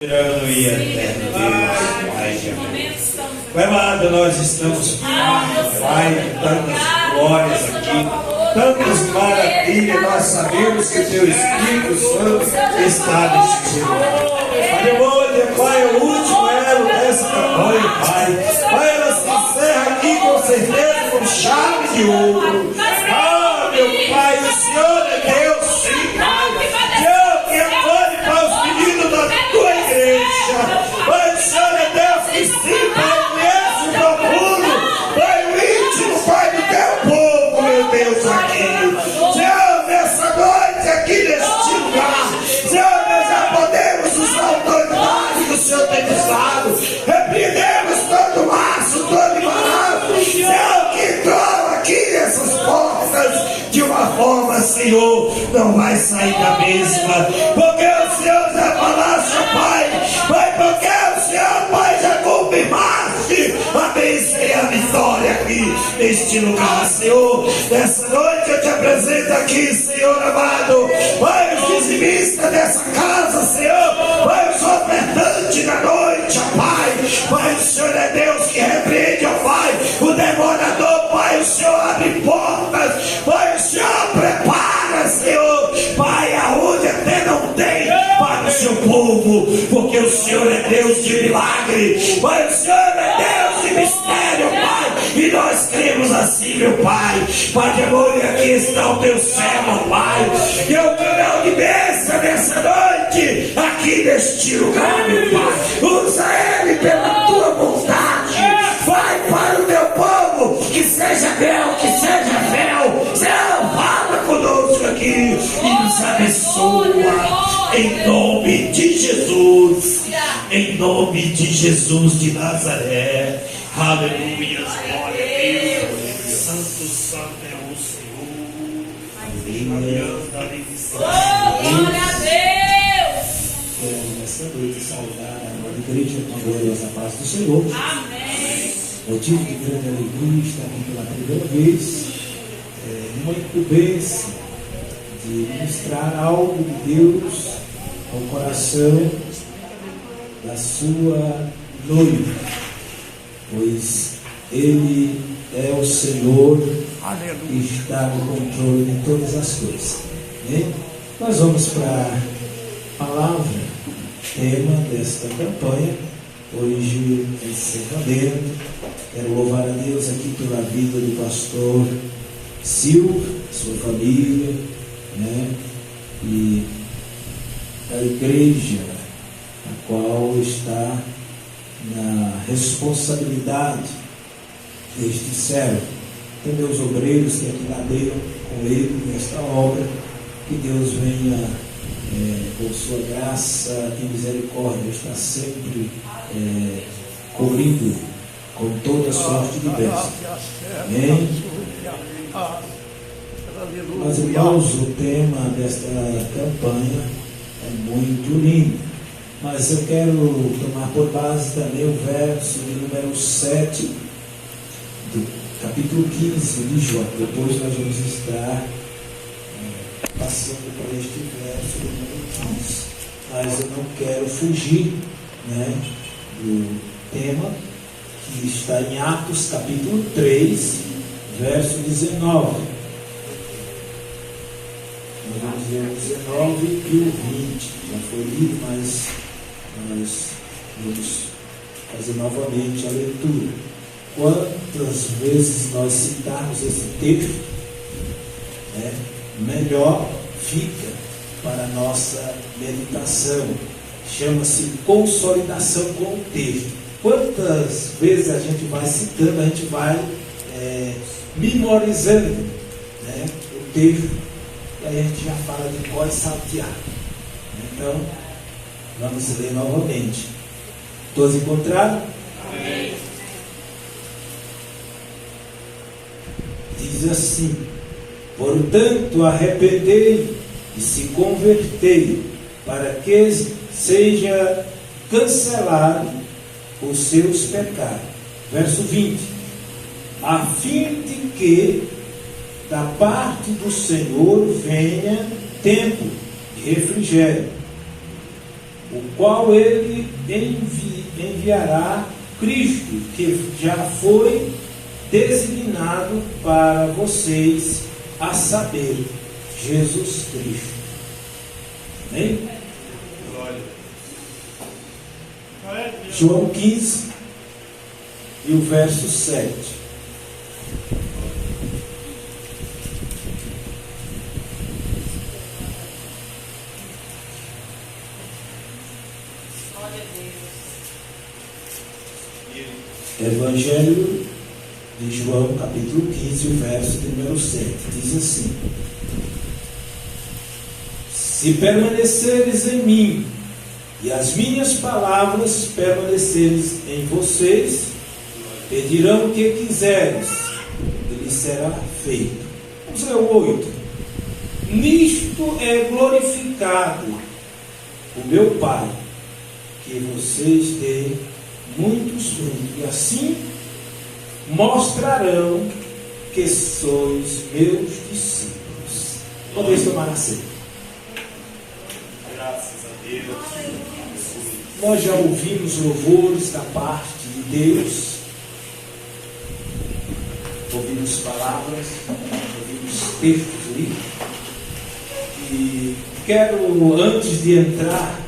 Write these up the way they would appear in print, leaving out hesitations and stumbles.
Soberano e eterno Deus, Pai de amor. Pai amado, nós estamos, Pai, com tantas glórias aqui, tantas maravilhas, nós sabemos que Teu Espírito Santo está neste lugar. Pai amor, Pai, é o último elo dessa campanha, Pai. Pai, ela se encerra aqui com certeza com chave de ouro. Ah, meu Pai, o Senhor é Deus, sim, Pai. Deus que acolhe para os pedidos da Tua igreja. Pai, o Senhor é Deus que sim, Pai, conhece o profundo, Pai, o íntimo, Pai, do Teu povo, meu Deus, aqui. Senhor, nessa noite, aqui neste lugar, Senhor, nós já podemos usar a autoridade que o Senhor tem nos dado. Repreendemos todo laço, todo embaraço, Senhor, que entrou aqui nessas portas, de uma forma, Senhor, não vai sair da mesma, porque o Senhor já falaste, Pai, porque o Senhor, Pai, já confirmaste a bênção e a vitória aqui neste lugar, Senhor. Nessa noite eu te apresento aqui, Senhor amado, Pai, os dizimistas dessa casa, Senhor, Pai, os ofertantes da noite, Pai, o Senhor é Deus que repreende, Pai, o devorador, Pai, o Senhor abre portas, Pai, o Senhor prepara, Senhor, Pai, aonde até não tem para o seu povo, porque o Senhor é Deus de milagre, Pai, o Senhor é Deus de mistério, Pai, e nós cremos assim, meu Pai, Pai de amor, e aqui está o Teu servo, Pai, que é o canal de bênção nessa noite, aqui neste lugar, meu Pai, usa ele pela Tua vontade, vai para o Teu povo, que seja fiel, que seja fiel, Senhor, fala conosco aqui, e nos abençoa, em nome de Jesus, em nome de Jesus de Nazaré, aleluia, glória a Deus, santo é o Senhor, glória a Deus. Quero nessa noite saudar a igreja com a gloriosa paz do Senhor. Amém. Motivo de grande alegria estar aqui pela primeira vez, numa incumbência de ministrar algo de Deus ao coração da sua noiva, pois Ele é o Senhor que está no controle de todas as coisas. Nós vamos para a palavra, tema desta campanha, hoje é encerramento. Quero louvar a Deus aqui pela vida do pastor Silvio, sua família, e a igreja, a qual está na responsabilidade deste servo. Também os obreiros que aqui ladeiam com ele nesta obra, que Deus venha, por sua graça e misericórdia, estar sempre cobrindo com toda sorte de bênção. Amém? Mas, irmãos, o tema desta campanha é muito lindo, mas eu quero tomar por base também o verso de número 7 do capítulo 15 de Jó. Depois nós vamos estar passando por este verso do número 15, mas eu não quero fugir do tema que está em Atos capítulo 3, verso 19. Nós vamos ler o 19 e o 20. Já foi lido, mas nós vamos fazer novamente a leitura. Quantas vezes nós citarmos esse texto, melhor fica para a nossa meditação. Chama-se consolidação com o texto. Quantas vezes a gente vai citando, a gente vai memorizando o texto, e aí a gente já fala de cor salteado. Então, vamos ler novamente. Todos encontraram? Amém. Diz assim: portanto, arrependei e se convertei, para que seja cancelado os seus pecados. Verso 20: a fim de que da parte do Senhor venha tempo de refrigério, o qual ele enviará Cristo, que já foi designado para vocês, a saber, Jesus Cristo. Amém? João 15 e o verso 7. Evangelho de João, capítulo 15, o verso de número 7, diz assim: se permaneceres em mim, e as minhas palavras permaneceres em vocês, pedirão o que quiseres, e lhes será feito. Vamos ler o 8. Nisto é glorificado o meu Pai, que vocês deem muitos frutos, e assim mostrarão que sois meus discípulos. Podeis tomar a ceia. Graças a Deus. Nós já ouvimos louvores da parte de Deus, ouvimos palavras, ouvimos textos lidos, e quero, antes de entrar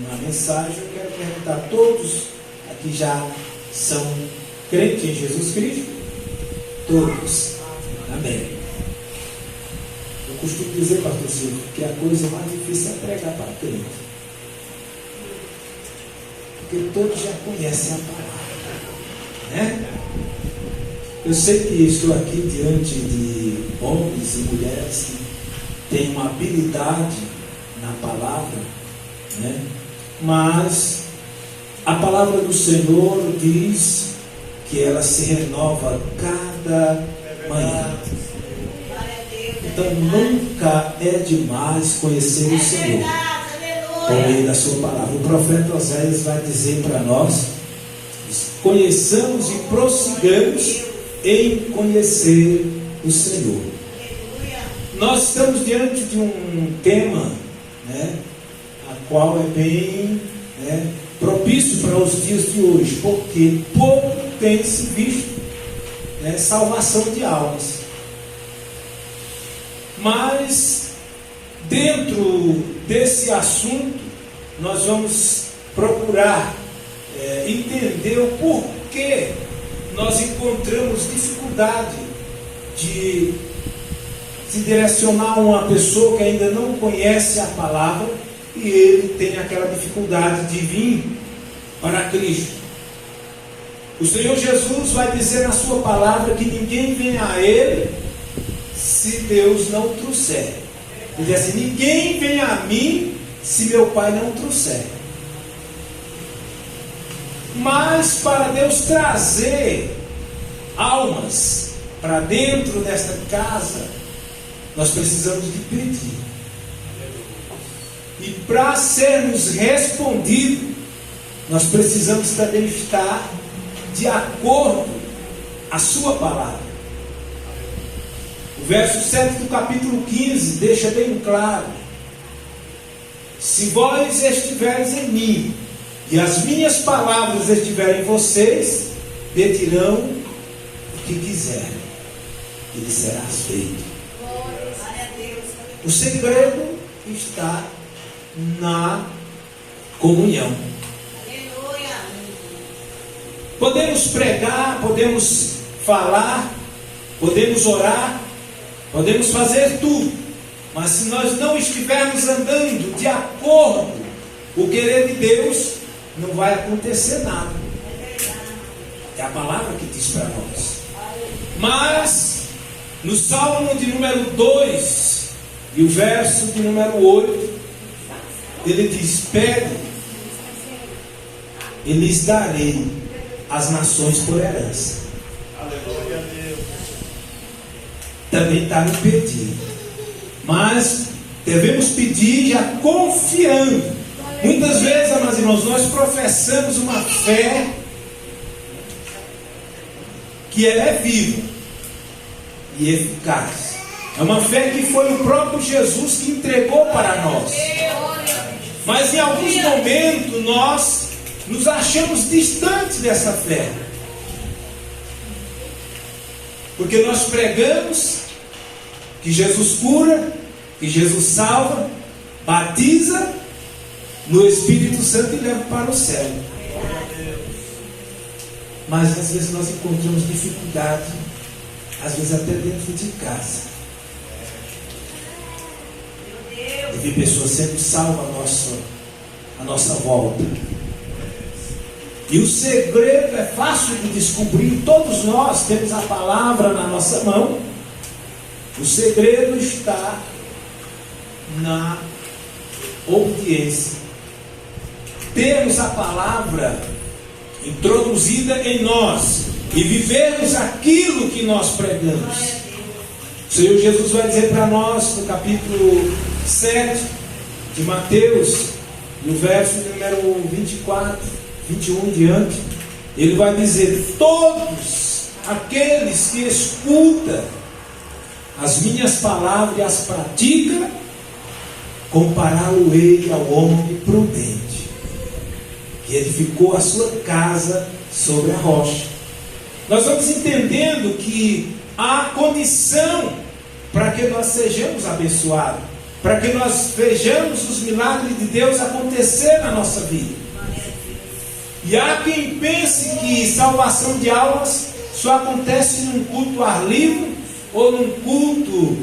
na mensagem, eu quero perguntar a todos que já são crentes em Jesus Cristo? Todos. Amém. Eu costumo dizer, pastor Silvio, que a coisa mais difícil é pregar para crente. Porque todos já conhecem a palavra. Né? Eu sei que estou aqui diante de homens e mulheres que têm uma habilidade na palavra, né? Mas a palavra do Senhor diz que ela se renova cada manhã. Então nunca é demais conhecer o Senhor por meio da sua palavra. O profeta Oséias vai dizer para nós: conheçamos e prossigamos em conhecer o Senhor. Nós estamos diante de um tema, né, a qual é bem, né, propício para os dias de hoje, porque pouco tem se visto, né, salvação de almas. Mas dentro desse assunto nós vamos procurar entender o porquê nós encontramos dificuldade de se direcionar a uma pessoa que ainda não conhece a palavra, e ele tem aquela dificuldade de vir para Cristo. O Senhor Jesus vai dizer na sua palavra que ninguém vem a Ele se Deus não o trouxer. Ele diz assim: ninguém vem a mim se meu Pai não o trouxer. Mas para Deus trazer almas para dentro desta casa, nós precisamos de pedir. E para sermos respondidos, nós precisamos também estar de acordo à sua palavra. O verso 7 do capítulo 15 deixa bem claro: se vós estiveres em mim e as minhas palavras estiverem em vocês, pedirão o que quiserem, e lhes será feito. O segredo está na comunhão. Podemos pregar, podemos falar, podemos orar, podemos fazer tudo, mas se nós não estivermos andando de acordo com o querer de Deus, não vai acontecer nada. É a palavra que diz para nós. Mas no Salmo de número 2 e o verso de número 8, ele diz: pede e lhes darei as nações por herança. Aleluia, Deus. Também está no pedir, mas devemos pedir já confiando. Muitas vezes, amados irmãos, nós professamos uma fé que ela é viva e eficaz. É uma fé que foi o próprio Jesus que entregou para nós. Mas em alguns momentos nós nos achamos distantes dessa fé. Porque nós pregamos que Jesus cura, que Jesus salva, batiza no Espírito Santo e leva para o céu. Mas às vezes nós encontramos dificuldade, às vezes até dentro de casa, de ver pessoas sendo salvas à nossa volta. E o segredo é fácil de descobrir. Todos nós temos a palavra na nossa mão. O segredo está na obediência. Termos a palavra introduzida em nós e vivermos aquilo que nós pregamos. O Senhor Jesus vai dizer para nós no capítulo 7 de Mateus, no verso número 24, 21 em diante, ele vai dizer: todos aqueles que escutam as minhas palavras e as praticam, compará-lo-ei ao homem prudente, que edificou a sua casa sobre a rocha. Nós vamos entendendo que há condição para que nós sejamos abençoados, para que nós vejamos os milagres de Deus acontecer na nossa vida. E há quem pense que salvação de almas só acontece num culto ar livre ou num culto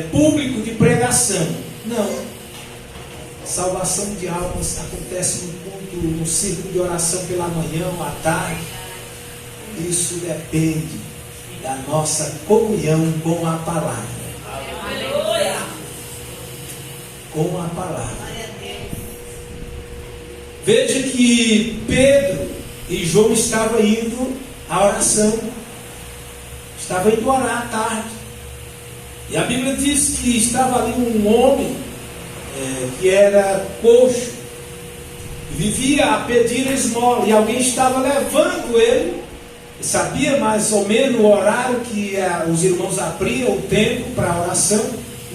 público de pregação. Não. Salvação de almas acontece num culto, num círculo de oração pela manhã ou à tarde. Isso depende da nossa comunhão com a palavra. Aleluia. Com a palavra. Veja que Pedro e João estavam indo à oração, estavam indo orar à tarde. E a Bíblia diz que estava ali um homem que era coxo, vivia a pedir esmola, e alguém estava levando ele. Sabia mais ou menos o horário que os irmãos abriam o templo para a oração,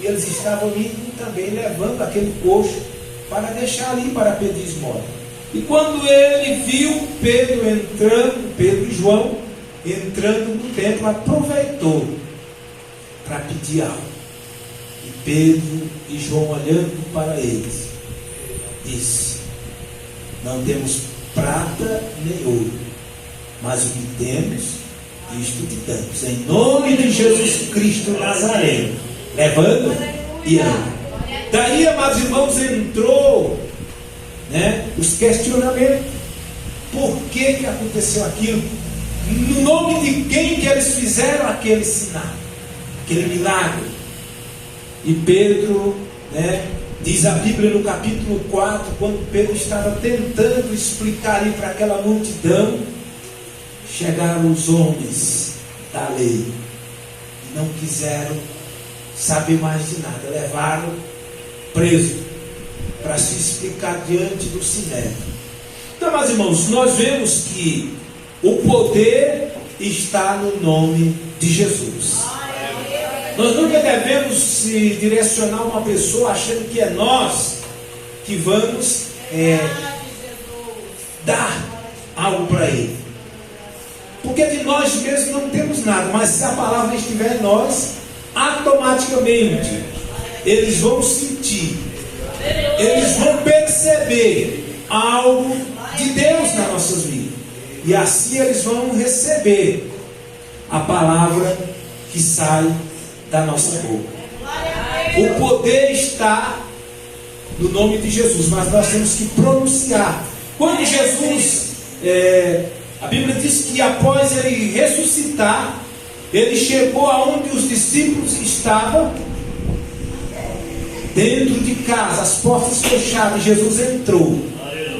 e eles estavam indo também levando aquele coxo para deixar ali para pedir esmola. E quando ele viu Pedro e João entrando no templo, aproveitou para pedir algo. E Pedro e João, olhando para eles, disse: não temos prata nem ouro, mas o que temos, isto te damos, em nome de Jesus Cristo Nazareno. Levando e anda. Daí, amados irmãos, entrou os questionamentos. Por que aconteceu aquilo? No nome de quem que eles fizeram aquele sinal, aquele milagre? E Pedro, diz a Bíblia no capítulo 4, quando Pedro estava tentando explicar ali para aquela multidão, chegaram os homens da lei e não quiseram saber mais de nada, levaram preso para se explicar diante do sinédrio. Então, meus irmãos, nós vemos que o poder está no nome de Jesus. Nós nunca devemos se direcionar a uma pessoa achando que é nós que vamos dar algo para ele, porque de nós mesmos não temos nada. Mas se a palavra estiver em nós, automaticamente eles vão sentir, eles vão perceber algo de Deus nas nossas vidas, e assim eles vão receber a palavra que sai da nossa boca. O poder está no nome de Jesus, mas nós temos que pronunciar. Quando Jesus, a Bíblia diz que após ele ressuscitar, ele chegou aonde os discípulos estavam, dentro de casa, as portas fechadas. Jesus entrou.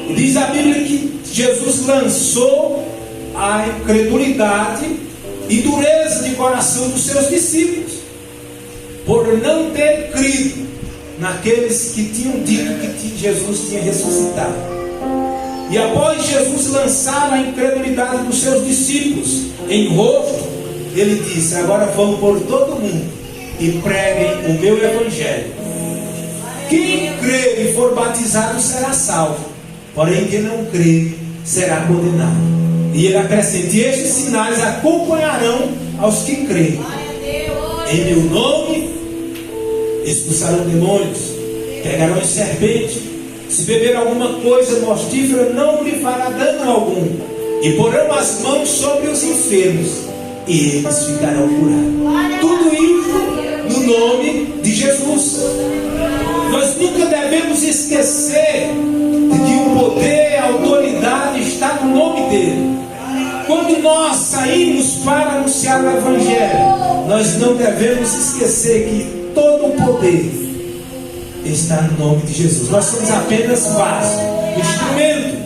E diz a Bíblia que Jesus lançou a incredulidade e dureza de coração dos seus discípulos, por não ter crido naqueles que tinham dito que Jesus tinha ressuscitado. E após Jesus lançar a incredulidade dos seus discípulos em rosto, ele disse: agora vão por todo mundo e preguem o meu evangelho. quem crer e for batizado será salvo, porém quem não crer será condenado. E ele acrescenta: e estes sinais acompanharão aos que creem. Em meu nome expulsarão demônios, pegarão em serpente, se beber alguma coisa mortífera não lhe fará dano algum, e porão as mãos sobre os enfermos e eles ficarão curados. Tudo isso no nome de Jesus. Nós nunca devemos esquecer de que o poder, a autoridade está no nome dele. Quando nós saímos para anunciar o Evangelho, nós não devemos esquecer que todo o poder está no nome de Jesus. Nós somos apenas vaso, instrumento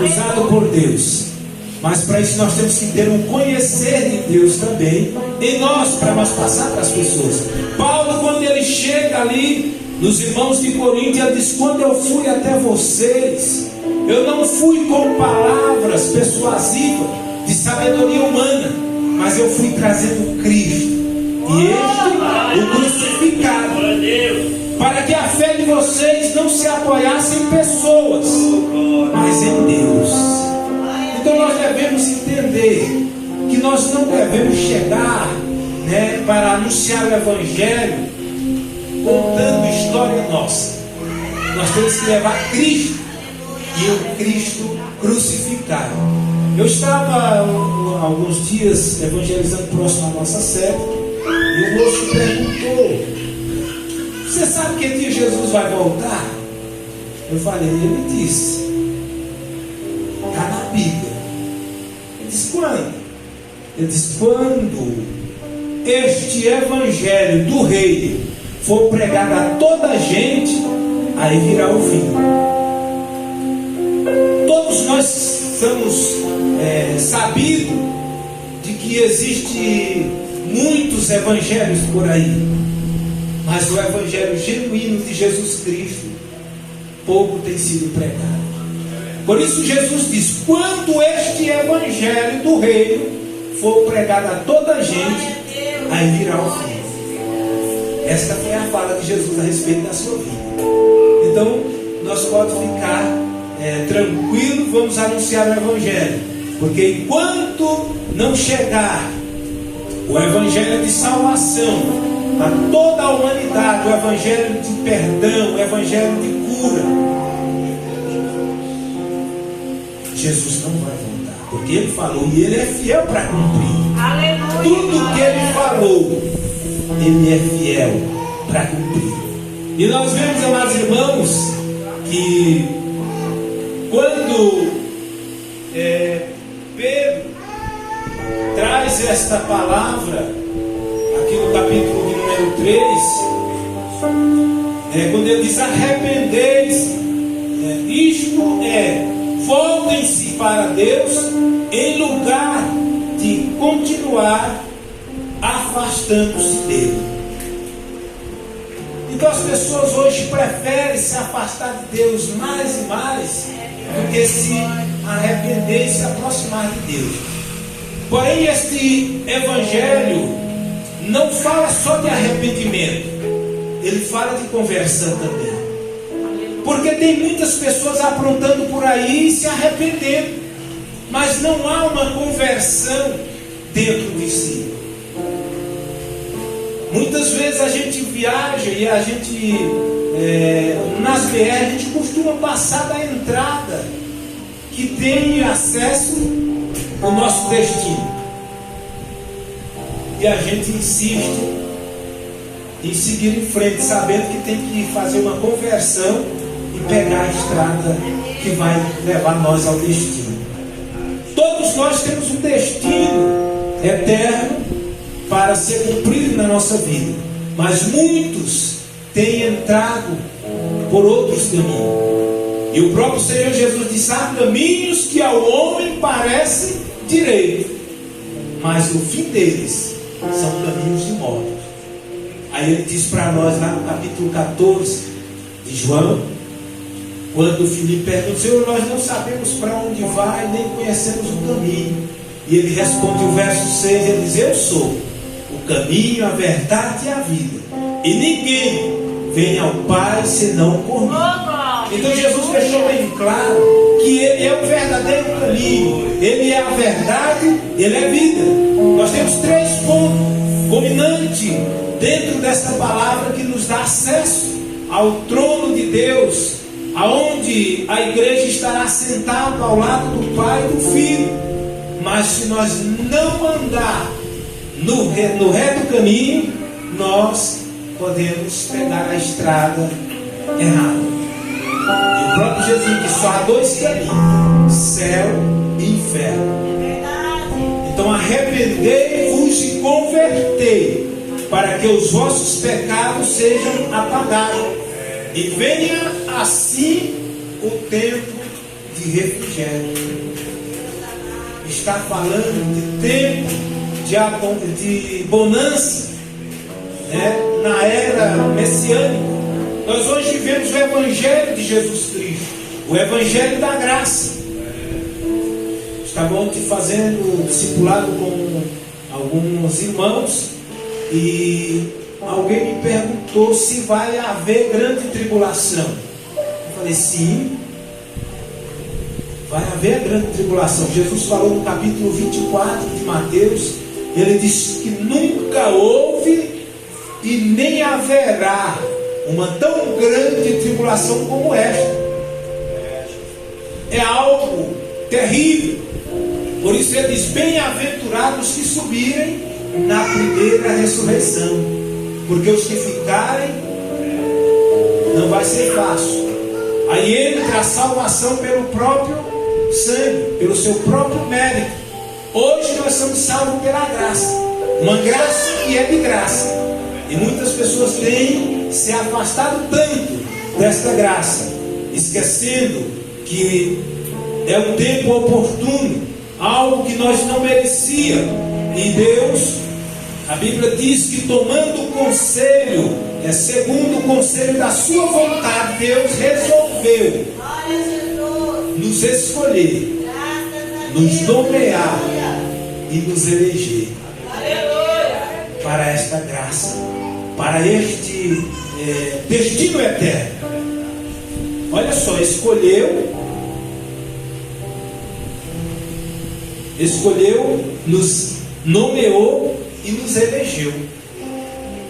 usado por Deus. Mas para isso nós temos que ter um conhecer de Deus também em nós, para nós passar para as pessoas. Paulo, quando ele chega ali nos irmãos de Corinto, ele diz: quando eu fui até vocês, eu não fui com palavras persuasivas de sabedoria humana, mas eu fui trazendo Cristo e este o crucificado, para que a fé de vocês não se apoiasse em pessoas, mas em Deus. Então nós devemos entender que nós não devemos chegar, para anunciar o Evangelho contando história nossa. Nós temos que levar Cristo e o Cristo crucificado. Eu estava há alguns dias evangelizando próximo à nossa sede, e o moço perguntou: você sabe que dia Jesus vai voltar? Eu falei, ele disse, está na Bíblia. Ele disse, quando? Ele disse, quando este Evangelho do Reino for pregado a toda a gente, aí virá o fim. Todos nós estamos sabidos de que existe muitos evangelhos por aí, mas o Evangelho genuíno de Jesus Cristo pouco tem sido pregado. Por isso Jesus diz: quando este Evangelho do Reino for pregado a toda a gente, aí virá o fim. Esta foi a fala de Jesus a respeito da sua vida. Então nós podemos ficar tranquilos, vamos anunciar o Evangelho, porque enquanto não chegar o Evangelho de salvação a toda a humanidade, o Evangelho de perdão, o Evangelho de cura, Jesus não vai voltar, porque Ele falou e Ele é fiel para cumprir. Aleluia. Tudo que Ele falou, Ele é fiel para cumprir. E nós vemos, amados irmãos, que quando Pedro traz esta palavra aqui no capítulo de número 3, quando ele diz: arrependeis, isto voltem-se para Deus, em lugar de continuar afastando-se dele. Então as pessoas hoje preferem se afastar de Deus mais e mais do que se arrepender e se aproximar de Deus. Porém, este Evangelho não fala só de arrependimento, ele fala de conversão também. Porque tem muitas pessoas aprontando por aí e se arrependendo, mas não há uma conversão dentro de si. Muitas vezes a gente viaja e a gente, nas BR, a gente costuma passar da entrada que tem acesso ao nosso destino. E a gente insiste em seguir em frente, sabendo que tem que fazer uma conversão e pegar a estrada que vai levar nós ao destino. Todos nós temos um destino eterno para ser cumprido na nossa vida, mas muitos têm entrado por outros caminhos. E o próprio Senhor Jesus disse: há caminhos que ao homem parecem direitos, mas o fim deles são caminhos de morte. Aí ele diz para nós lá no capítulo 14 de João, quando Filipe pergunta: Senhor, nós não sabemos para onde vai, nem conhecemos o caminho. E ele responde o verso 6, ele diz: eu sou o caminho, a verdade e a vida, e ninguém vem ao Pai senão por mim. Então Jesus deixou bem claro que Ele é o verdadeiro caminho, Ele é a verdade, Ele é a vida. Nós temos 3 pontos culminantes dentro desta palavra que nos dá acesso ao trono de Deus, aonde a igreja estará sentada ao lado do Pai e do Filho. Mas se nós não andar no reto caminho, nós podemos pegar a estrada errada. E o próprio Jesus disse: só há 2 caminhos, céu e inferno. Então arrependei-vos e convertei, para que os vossos pecados sejam apagados, e venha assim o tempo de refrigério. Está falando de tempo de bonança, né? Na era messiânica. Nós hoje vivemos o Evangelho de Jesus Cristo, o Evangelho da graça. Estava ontem fazendo discipulado com alguns irmãos e alguém me perguntou se vai haver grande tribulação. Eu falei: sim, vai haver grande tribulação. Jesus falou no capítulo 24 de Mateus, ele disse que nunca houve e nem haverá uma tão grande tribulação como esta. É algo terrível. Por isso ele diz: bem-aventurados que subirem na primeira ressurreição, porque os que ficarem não vai ser fácil. Aí entra a salvação pelo próprio sangue, pelo seu próprio mérito. Hoje nós somos salvos pela graça, uma graça que é de graça. E muitas pessoas têm se afastado tanto desta graça, esquecendo que é um tempo oportuno, algo que nós não merecíamos. E Deus, a Bíblia diz que tomando o conselho, segundo o conselho da sua vontade, Deus resolveu nos escolher, nos nomear e nos eleger para esta graça, para este destino eterno. Olha só, escolheu, nos nomeou e nos elegeu.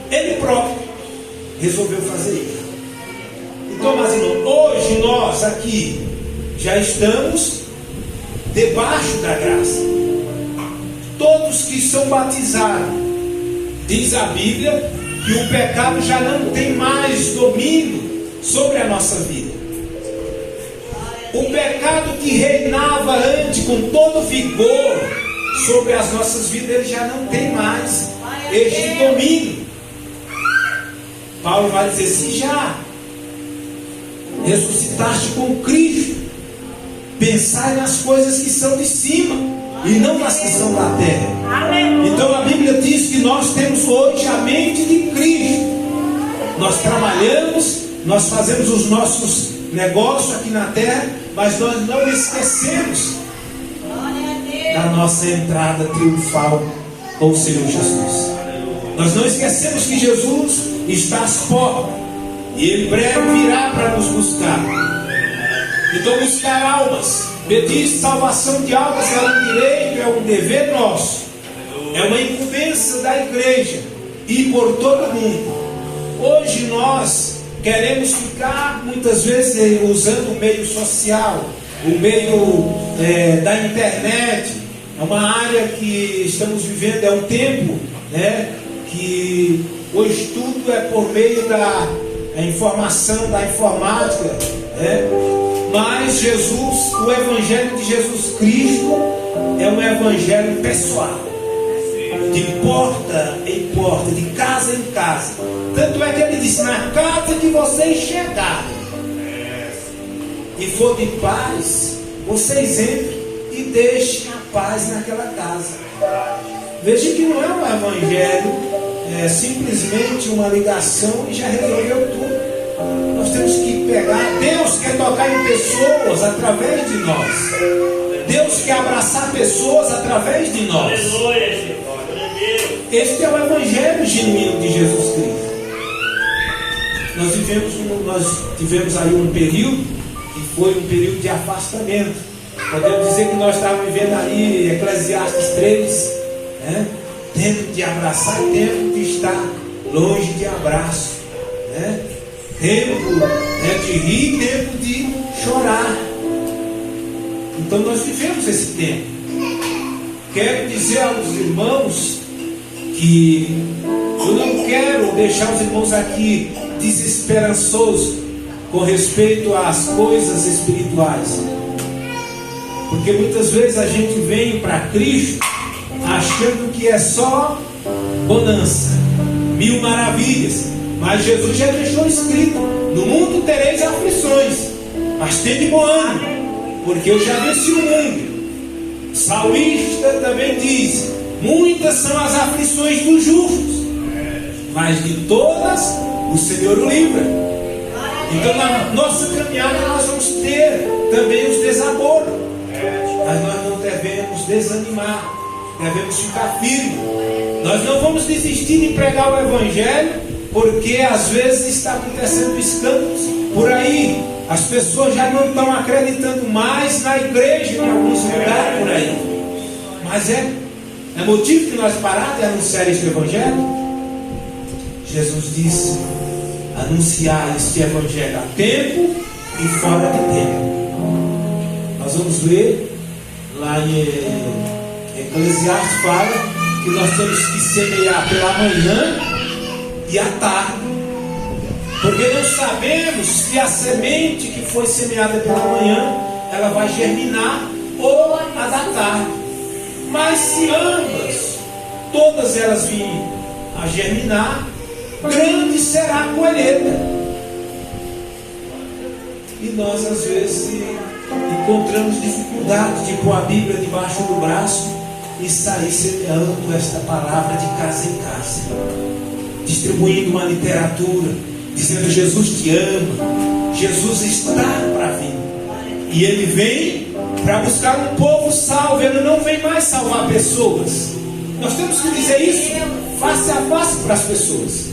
Ele próprio resolveu fazer isso. Então, mas irmão, hoje nós aqui já estamos debaixo da graça. Todos que são batizados, diz a Bíblia que o pecado já não tem mais domínio sobre a nossa vida. O pecado que reinava antes com todo vigor sobre as nossas vidas, ele já não tem mais este domínio. Paulo vai dizer: se já ressuscitaste com Cristo, pensai nas coisas que são de cima e não nas que são da terra. Então a Bíblia diz que nós temos hoje a mente de Cristo. Nós trabalhamos, nós fazemos os nossos negócios aqui na terra, mas nós não esquecemos da nossa entrada triunfal com o Senhor Jesus. Nós não esquecemos que Jesus está às portas e Ele breve virá para nos buscar. Então buscar almas, pedir salvação de almas é um direito, é um dever nosso, é uma incumbência da igreja e por todo mundo. Hoje nós queremos ficar muitas vezes usando o meio social, o meio da internet. É uma área que estamos vivendo, é um tempo, né, que hoje tudo é por meio da informação, da informática, né? Mas Jesus, o Evangelho de Jesus Cristo é um Evangelho pessoal, de porta em porta, de casa em casa. Tanto é que ele disse: na casa que vocês chegarem e for de paz, vocês entrem e deixem a paz naquela casa. Veja que não é um Evangelho simplesmente uma ligação e já resolveu tudo. Nós temos que pegar. Deus quer tocar em pessoas através de nós. Deus quer abraçar pessoas através de nós. Este é o Evangelho genuíno de Jesus Cristo. nós tivemos aí um período que foi um período de afastamento. Podemos dizer que nós estávamos vivendo aí Eclesiastes 3, né? Tempo de abraçar e tempo de estar longe de abraço, né? Tempo, né, de rir, tempo de chorar. Então nós vivemos esse tempo. Quero dizer aos irmãos que eu não quero deixar os irmãos aqui desesperançosos com respeito às coisas espirituais, porque muitas vezes a gente vem para Cristo achando que é só bonança, mil maravilhas. Mas Jesus já deixou escrito: no mundo tereis aflições, mas tende bom ânimo, porque eu já venci o mundo. O salmista também diz: muitas são as aflições dos justos, mas de todas o Senhor o livra. Então na nossa caminhada nós vamos ter também os desaboros, mas nós não devemos desanimar, devemos ficar firmes. Nós não vamos desistir de pregar o Evangelho, porque às vezes está acontecendo escândalos por aí. As pessoas já não estão acreditando mais na igreja em alguns lugares por aí. Mas é motivo que nós pararmos de anunciar este Evangelho. Jesus disse: anunciar este Evangelho a tempo e fora de tempo. Nós vamos ver lá em Eclesiastes, fala que nós temos que semear pela manhã e à tarde, porque não sabemos se a semente que foi semeada pela manhã ela vai germinar ou a da tarde. Mas se ambas, todas elas virem a germinar, grande será a colheita. E nós às vezes encontramos dificuldade de pôr a Bíblia debaixo do braço e sair semeando esta palavra de casa em casa, distribuindo uma literatura, dizendo: Jesus te ama, Jesus está para vir. E Ele vem para buscar um povo salvo. Ele não vem mais salvar pessoas. Nós temos que dizer isso face a face para as pessoas,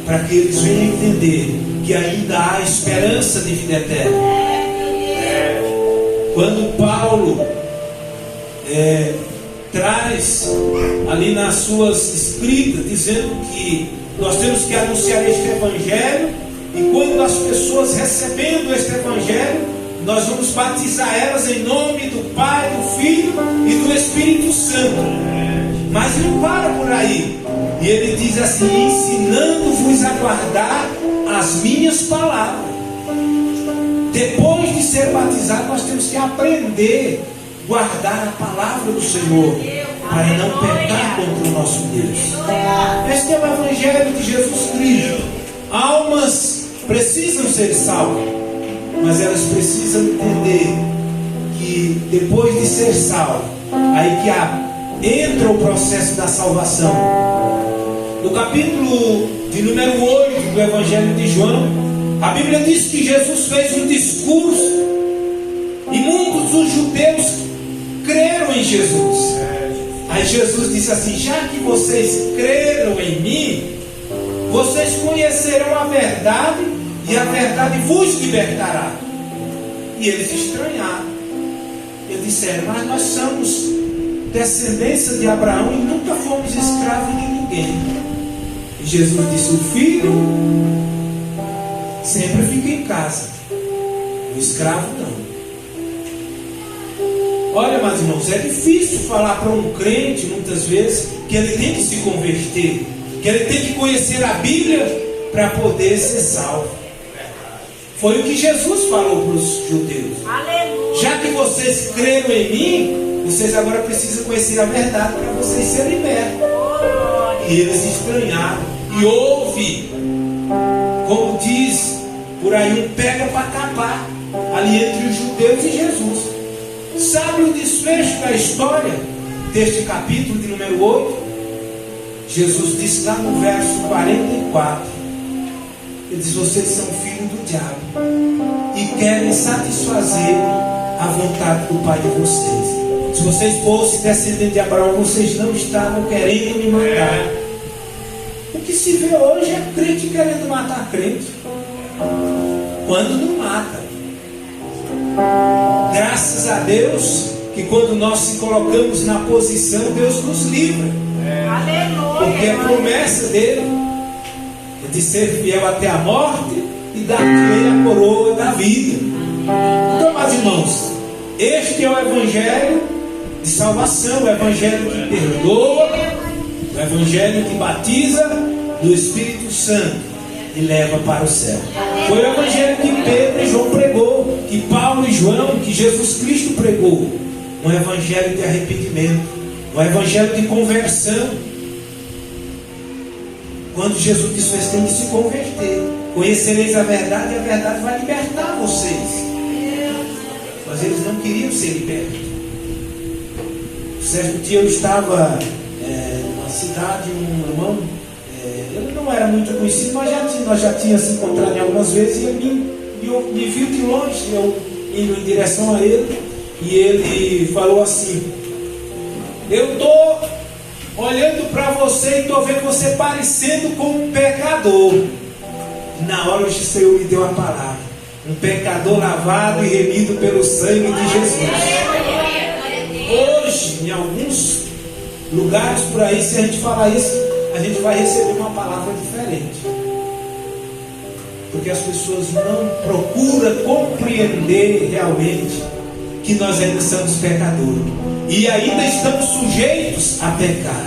para que eles venham entender que ainda há esperança de vida eterna. Quando Paulo traz ali nas suas escritas, dizendo que nós temos que anunciar este Evangelho, e quando as pessoas recebendo este Evangelho, nós vamos batizar elas em nome do Pai, do Filho e do Espírito Santo. Mas não para por aí. E ele diz assim: ensinando-vos a guardar as minhas palavras. Depois de ser batizado, nós temos que aprender a guardar a palavra do Senhor, para não pecar contra o nosso Deus. Este é o Evangelho de Jesus Cristo. Almas precisam ser salvas, mas elas precisam entender que depois de ser salvo, aí que entra o processo da salvação. No capítulo de número 8 do Evangelho de João, a Bíblia diz que Jesus fez um discurso e muitos dos judeus creram em Jesus. Aí Jesus disse assim: já que vocês creram em mim, vocês conhecerão a verdade e a verdade vos libertará. E eles estranharam. Eles disseram: mas nós somos descendência de Abraão e nunca fomos escravos de ninguém. E Jesus disse: o filho sempre fica em casa, o escravo não. Olha, meus irmãos, é difícil falar para um crente muitas vezes que ele tem que se converter, que ele tem que conhecer a Bíblia para poder ser salvo. Foi o que Jesus falou para os judeus. Aleluia. Já que vocês creram em mim, vocês agora precisam conhecer a verdade para vocês serem libertos. E eles estranharam. E houve, como diz por aí, um pega para capar ali entre os judeus e Jesus. Sabe o desfecho da história deste capítulo de número 8? Jesus disse lá no verso 44, ele diz: vocês são filhos do diabo e querem satisfazer a vontade do Pai de vocês. Se vocês fossem descendentes de Abraão, vocês não estavam querendo me matar. O que se vê hoje é crente querendo matar crente, quando não mata. Graças a Deus que quando nós se colocamos na posição, Deus nos livra. Porque a promessa dele é de ser fiel até a morte e dar-te a coroa da vida. Então, meus irmãos, este é o Evangelho de salvação, o Evangelho que perdoa, o Evangelho que batiza do Espírito Santo e leva para o céu. Foi o Evangelho que Pedro e João pregou, que Paulo e João, que Jesus Cristo pregou. Um Evangelho de arrependimento, um Evangelho de conversão. Quando Jesus disse, vocês têm que se converter. Conhecereis a verdade e a verdade vai libertar vocês. Mas eles não queriam ser libertos. Certo dia eu estava numa cidade, um irmão, ele não era muito conhecido, mas nós já tínhamos se encontrado algumas vezes, e ele me viu de longe, eu indo em direção a ele, e ele falou assim: eu estou olhando para você e estou vendo você parecendo com um pecador. Na hora o Senhor me deu a palavra: um pecador lavado e remido pelo sangue de Jesus. Hoje, em alguns lugares por aí, se a gente falar isso, a gente vai receber uma palavra diferente. Porque as pessoas não procuram compreender realmente que nós ainda somos pecadores e ainda estamos sujeitos a pecar.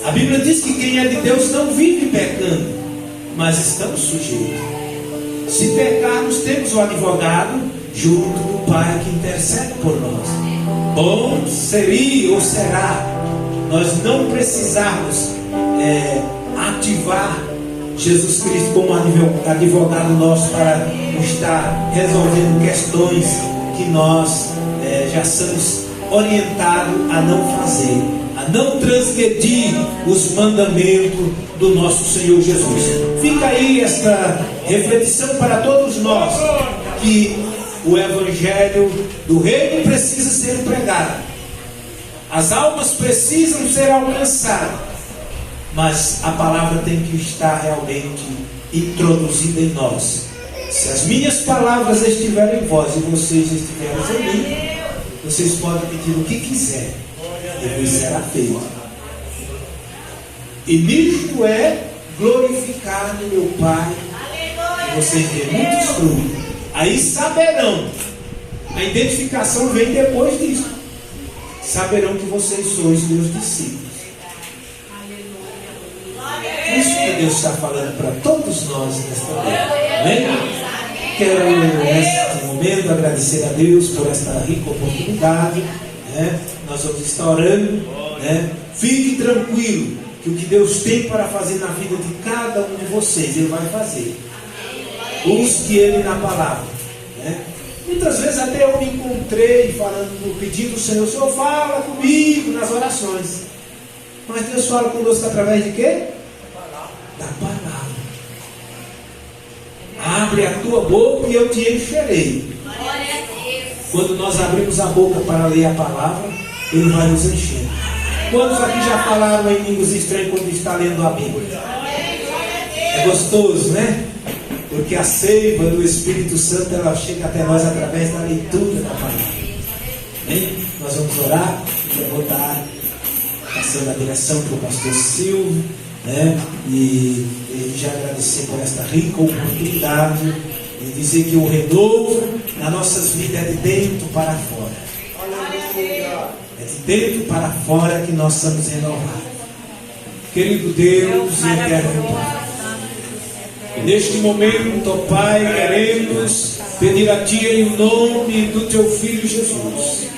A Bíblia diz que quem é de Deus não vive pecando, mas estamos sujeitos. Se pecarmos, temos o advogado junto do Pai que intercede por nós. Bom seria ou será nós não precisarmos ativar Jesus Cristo como advogado nosso para estar resolvendo questões que nós já somos orientados a não fazer, a não transgredir os mandamentos do nosso Senhor Jesus. Fica aí esta reflexão para todos nós, que o Evangelho do Reino precisa ser pregado, as almas precisam ser alcançadas, mas a palavra tem que estar realmente introduzida em nós. Se as minhas palavras estiverem em vós e vocês estiverem em mim, vocês podem pedir o que quiser, e será feito. E nisto é glorificado meu Pai, que vocês dêem muitos frutos. Aí saberão, a identificação vem depois disso, saberão que vocês sois meus discípulos. Isso que Deus está falando para todos nós nesta noite. Amém? Quero neste momento agradecer a Deus por esta rica oportunidade. Nós vamos estar orando. Fique tranquilo que o que Deus tem para fazer na vida de cada um de vocês, Ele vai fazer. Busque Ele na palavra. Muitas vezes até eu me encontrei falando, pedindo ao Senhor: Senhor, fala comigo nas orações. Mas Deus fala conosco através de quê? Da palavra. Abre a tua boca e eu te encherei. Quando nós abrimos a boca para ler a palavra, Ele vai nos encher. Quantos aqui já falaram em línguas estranhas quando está lendo a Bíblia? É gostoso, né? Porque a seiva do Espírito Santo, ela chega até nós através da leitura da palavra. Amém? Nós vamos orar. Eu vou estar passando a direção para o pastor Silvio, e já agradecer por esta rica oportunidade e dizer que o renovo nas nossas vidas é de dentro para fora. É de dentro para fora que nós somos renovados. Querido Deus e eterno Pai, neste momento, ó Pai, queremos pedir a Ti em nome do Teu Filho Jesus.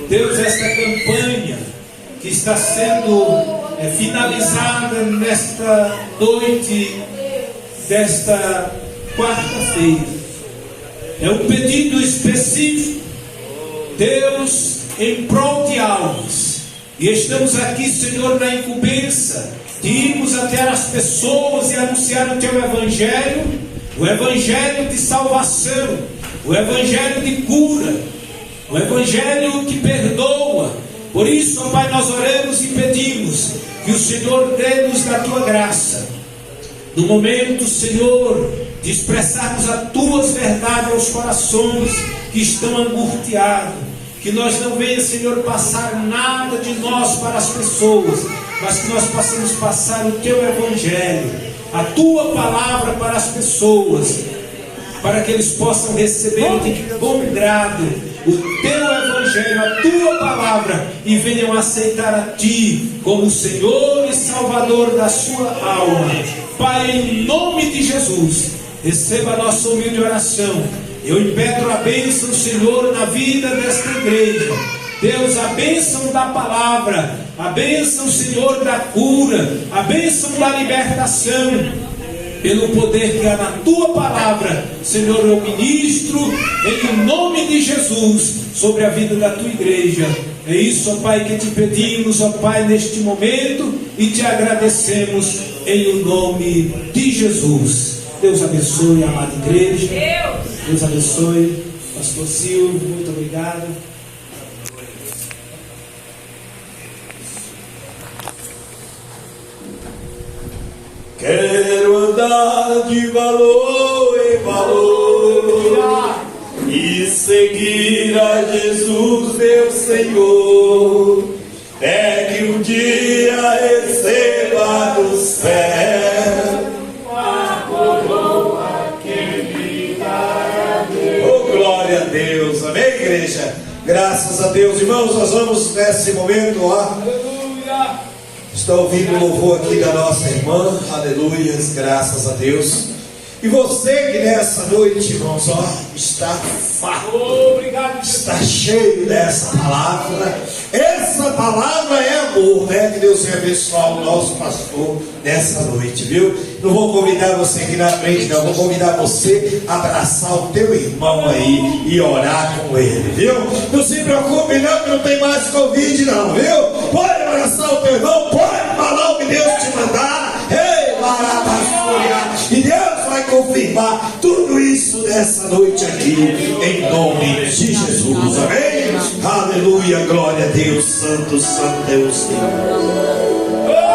Deus, esta campanha que está sendo finalizada nesta noite desta quarta-feira, é um pedido específico, Deus, em prol de almas. E estamos aqui, Senhor, na incumbência de irmos até as pessoas e anunciar o Teu Evangelho, o Evangelho de salvação, o Evangelho de cura, o Evangelho que perdoa, Por isso, ó Pai, nós oramos e pedimos que o Senhor dê-nos da Tua graça. No momento, Senhor, de expressarmos as Tuas verdades aos corações que estão angustiados, que nós não venhamos, Senhor, passar nada de nós para as pessoas, mas que nós possamos passar o Teu Evangelho, a Tua palavra para as pessoas, para que eles possam receber de bom grado o Teu Evangelho, a Tua palavra, e venham aceitar a Ti como Senhor e Salvador da sua alma. Pai, em nome de Jesus, receba a nossa humilde oração. Eu impetro a bênção, Senhor, na vida desta igreja. Deus, a bênção da palavra, a bênção, Senhor, da cura, a bênção da libertação, pelo poder que há na Tua palavra. Senhor, eu ministro em nome de Jesus sobre a vida da Tua igreja. É isso, ó Pai, que te pedimos, ó Pai, neste momento, e te agradecemos em o nome de Jesus. Deus abençoe a amada igreja. Deus abençoe. Pastor Silvio, muito obrigado. Quero andar de valor em valor e seguir a Jesus, meu Senhor. É que um dia receba do céu a coroa que me dará Deus. Oh, glória a Deus, amém, igreja? Graças a Deus, irmãos, nós vamos nesse momento, ó. Está ouvindo o louvor aqui da nossa irmã, aleluia, graças a Deus. E você que nessa noite, irmãos, ó, está farto, está cheio dessa palavra. Essa palavra é amor, né? Que Deus venha abençoar o nosso pastor nessa noite, viu? Não vou convidar você aqui na frente, não. Vou convidar você a abraçar o teu irmão aí e orar com ele, viu? Não se preocupe não, que não tem mais Covid não, viu? Pode abraçar o teu irmão, pode falar o que Deus te mandar. Ei, Marabascuria! E Deus vai confirmar tudo isso nessa noite aqui, em nome de Jesus, amém? Aleluia, glória a Deus, santo, santo é o Senhor.